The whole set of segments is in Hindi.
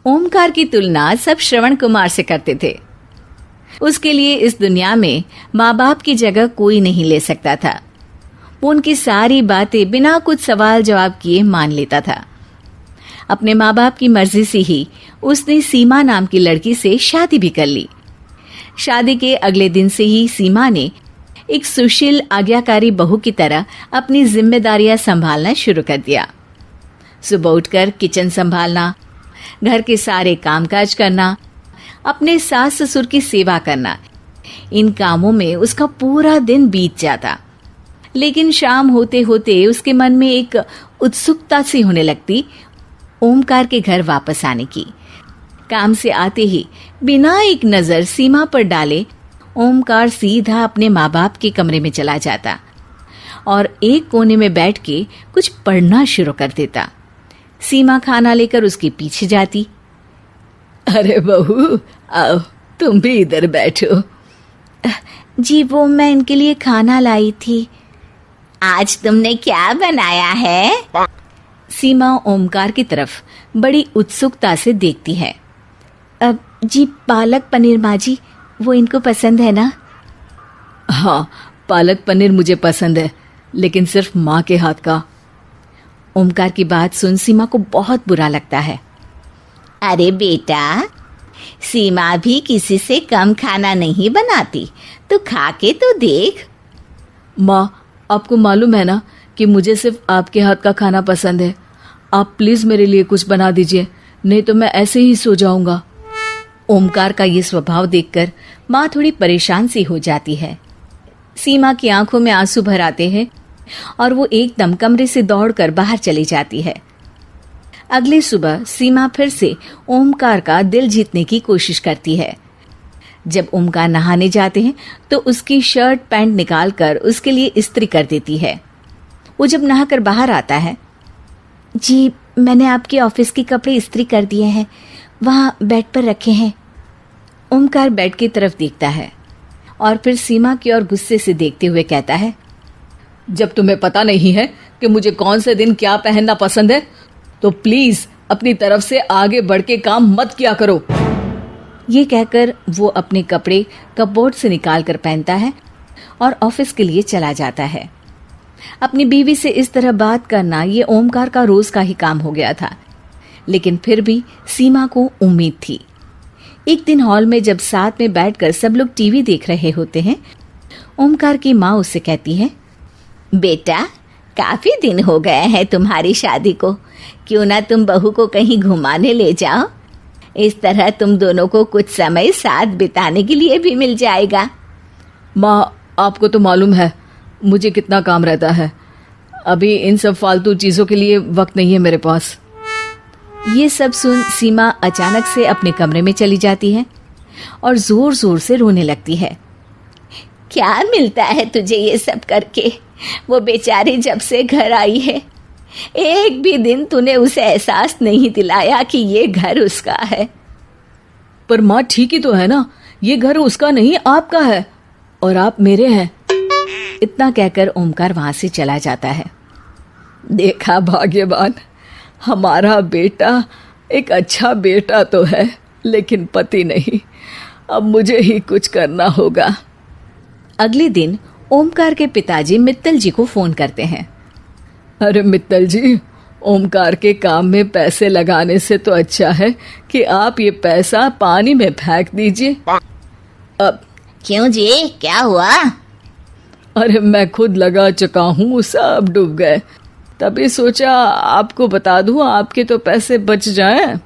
ओमकार की तुलना सब श्रवण कुमार से करते थे। उसके लिए इस दुनिया में माँ बाप की जगह कोई नहीं ले सकता था। वो उनकी सारी बातें बिना कुछ सवाल जवाब किए मान लेता था। अपने माँ बाप की मर्जी से ही उसने सीमा नाम की लड़की से शादी भी कर ली। शादी के अगले दिन से ही सीमा ने एक सुशील आज्ञाकारी बहू की तरह अपनी जिम्मेदारियां संभालना शुरू कर दिया। सुबह उठकर किचन संभालना, घर के सारे कामकाज करना, अपने सास ससुर की सेवा करना, इन कामों में उसका पूरा दिन बीत जाता। लेकिन शाम होते होते उसके मन में एक उत्सुकता सी होने लगती ओमकार के घर वापस आने की। काम से आते ही बिना एक नजर सीमा पर डाले ओमकार सीधा अपने माँ बाप के कमरे में चला जाता और एक कोने में बैठ के कुछ पढ़ना शुरू कर देता। सीमा खाना लेकर उसके पीछे जाती। अरे बहू, आओ तुम भी इधर बैठो। जी वो मैं इनके लिए खाना लाई थी। आज तुमने क्या बनाया है? सीमा ओमकार की तरफ बड़ी उत्सुकता से देखती है। अब जी पालक पनीर माँ जी, वो इनको पसंद है ना? हाँ, पालक पनीर मुझे पसंद है, लेकिन सिर्फ माँ के हाथ का। ओमकार की बात सुन सीमा को बहुत बुरा लगता है। अरे बेटा, सीमा भी किसी से कम खाना नहीं बनाती, तो खा के तो देख। माँ, आपको मालूम है ना कि मुझे सिर्फ आपके हाथ का खाना पसंद है। आप प्लीज मेरे लिए कुछ बना दीजिए, नहीं तो मैं ऐसे ही सो जाऊंगा। ओमकार का ये स्वभाव देखकर माँ थोड़ी परेशान सी हो जाती है। सीमा की आंखों में आंसू भर आते हैं और वो एकदम कमरे से दौड़कर बाहर चली जाती है। अगली सुबह सीमा फिर से ओमकार का दिल जीतने की कोशिश करती है। जब ओमकार नहाने जाते हैं तो उसकी शर्ट पैंट निकालकर उसके लिए इस्त्री कर देती है। वो जब नहाकर बाहर आता है, जी मैंने आपके ऑफिस के कपड़े इस्त्री कर दिए हैं, वहाँ बेड पर रखे हैं। ओमकार बेड की तरफ देखता है और फिर सीमा की ओर गुस्से से देखते हुए कहता है, जब तुम्हें पता नहीं है कि मुझे कौन से दिन क्या पहनना पसंद है, तो प्लीज अपनी तरफ से आगे बढ़ के काम मत किया करो। ये कहकर वो अपने कपड़े कपबोर्ड से निकाल कर पहनता है और ऑफिस के लिए चला जाता है। अपनी बीवी से इस तरह बात करना ये ओमकार का रोज का ही काम हो गया था, लेकिन फिर भी सीमा को उम्मीद थी। एक दिन हॉल में जब साथ में बैठकर सब लोग टीवी देख रहे होते हैं, ओमकार की माँ उससे कहती है, बेटा काफी दिन हो गए हैं तुम्हारी शादी को, क्यों ना तुम बहू को कहीं घुमाने ले जाओ। इस तरह तुम दोनों को कुछ समय साथ बिताने के लिए भी मिल जाएगा। माँ, आपको तो मालूम है मुझे कितना काम रहता है। अभी इन सब फालतू चीजों के लिए वक्त नहीं है मेरे पास। ये सब सुन सीमा अचानक से अपने कमरे में चली जाती है और जोर जोर से रोने लगती है। क्या मिलता है तुझे ये सब करके? वो बेचारी जब से घर आई है, एक भी दिन तूने उसे एहसास नहीं दिलाया कि ये घर उसका है। पर माँ ठीक ही तो है ना, ये घर उसका नहीं आपका है और आप मेरे हैं। इतना कहकर ओमकार वहां से चला जाता है। देखा भाग्यवान, हमारा बेटा एक अच्छा बेटा तो है, लेकिन पति नहीं। अब मुझे ही कुछ करना होगा। अगले दिन ओमकार के पिताजी मित्तल जी को फोन करते हैं। अरे मित्तल जी, ओमकार के काम में पैसे लगाने से तो अच्छा है कि आप ये पैसा पानी में फेंक दीजिए। अब क्यों जी, क्या हुआ? अरे मैं खुद लगा चुका हूँ, सब डूब गए। तभी सोचा आपको बता दूं, आपके तो पैसे बच जाएं।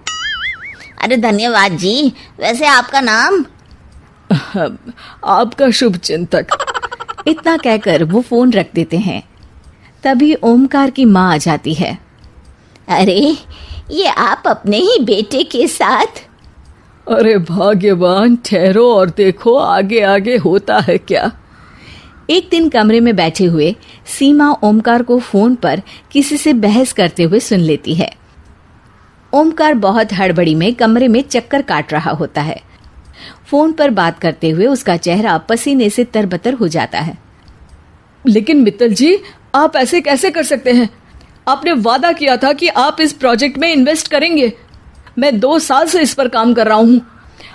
अरे धन्यवाद जी। वैसे आपका नाम? आपका शुभ चिंतक। इतना कहकर वो फोन रख देते हैं। तभी ओमकार की माँ आ जाती है। अरे ये आप अपने ही बेटे के साथ? अरे भाग्यवान, ठहरो और देखो आगे आगे होता है क्या। एक दिन कमरे में बैठे हुए सीमा ओमकार को फोन पर किसी से बहस करते हुए सुन लेती है। ओमकार बहुत हड़बड़ी में कमरे में चक्कर काट रहा होता है। फोन पर बात करते हुए उसका चेहरा पसीने से तरबतर हो जाता है। लेकिन मित्तल जी, आप ऐसे कैसे कर सकते हैं? आपने वादा किया था कि आप इस प्रोजेक्ट में इन्वेस्ट करेंगे। मैं 2 साल से इस पर काम कर रहा हूँ।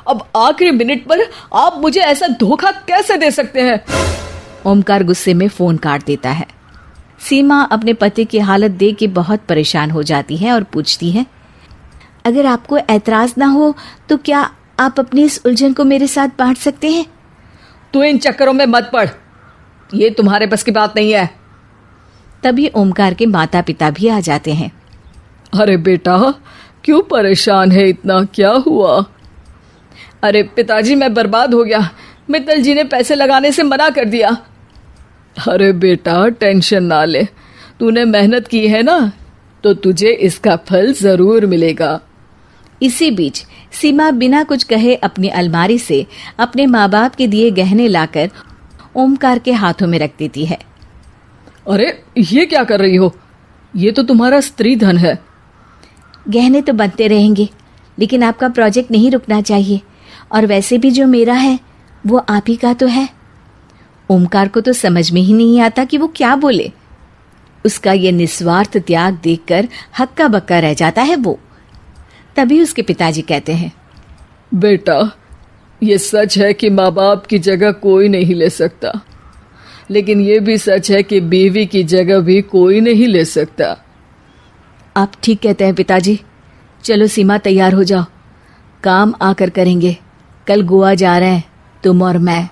अब आखिरी मिनट पर आप मुझे ऐसा धोखा कैसे दे सकते हैं? ओमकार गुस्से में फोन काट देता है। सीमा अपने पति की हालत देख के बहुत परेशान हो जाती है और पूछती है, अगर आपको ऐतराज ना हो तो क्या आप अपनी इस उलझन को मेरे साथ बांट सकते हैं? तू इन चक्करों में मत पड़, ये तुम्हारे बस की बात नहीं है। तभी ओमकार के माता पिता भी आ जाते हैं। अरे बेटा, क्यों परेशान है इतना, क्या हुआ? अरे पिताजी, मैं बर्बाद हो गया। मित्तल जी ने पैसे लगाने से मना कर दिया। अरे बेटा, टेंशन ना ले, तूने मेहनत की है ना, तो तुझे इसका फल जरूर मिलेगा। इसी बीच सीमा बिना कुछ कहे अपनी अलमारी से अपने माँ बाप के दिए गहने लाकर ओमकार के हाथों में रख देती है। अरे ये क्या कर रही हो? ये तो तुम्हारा स्त्री धन है। गहने तो बनते रहेंगे, लेकिन आपका प्रोजेक्ट नहीं रुकना चाहिए, और वैसे भी जो मेरा है वो आप ही का तो है। ओमकार को तो समझ में ही नहीं आता कि वो क्या बोले। उसका ये निस्वार्थ त्याग देखकर हक्का बक्का रह जाता है वो। तभी उसके पिताजी कहते हैं, बेटा, ये सच है कि माँ बाप की जगह कोई नहीं ले सकता, लेकिन ये भी सच है कि बीवी की जगह भी कोई नहीं ले सकता। आप ठीक कहते हैं पिताजी। चलो सीमा, तैयार हो जाओ, काम आकर करेंगे। कल गोवा जा रहे हैं तुम और मैं।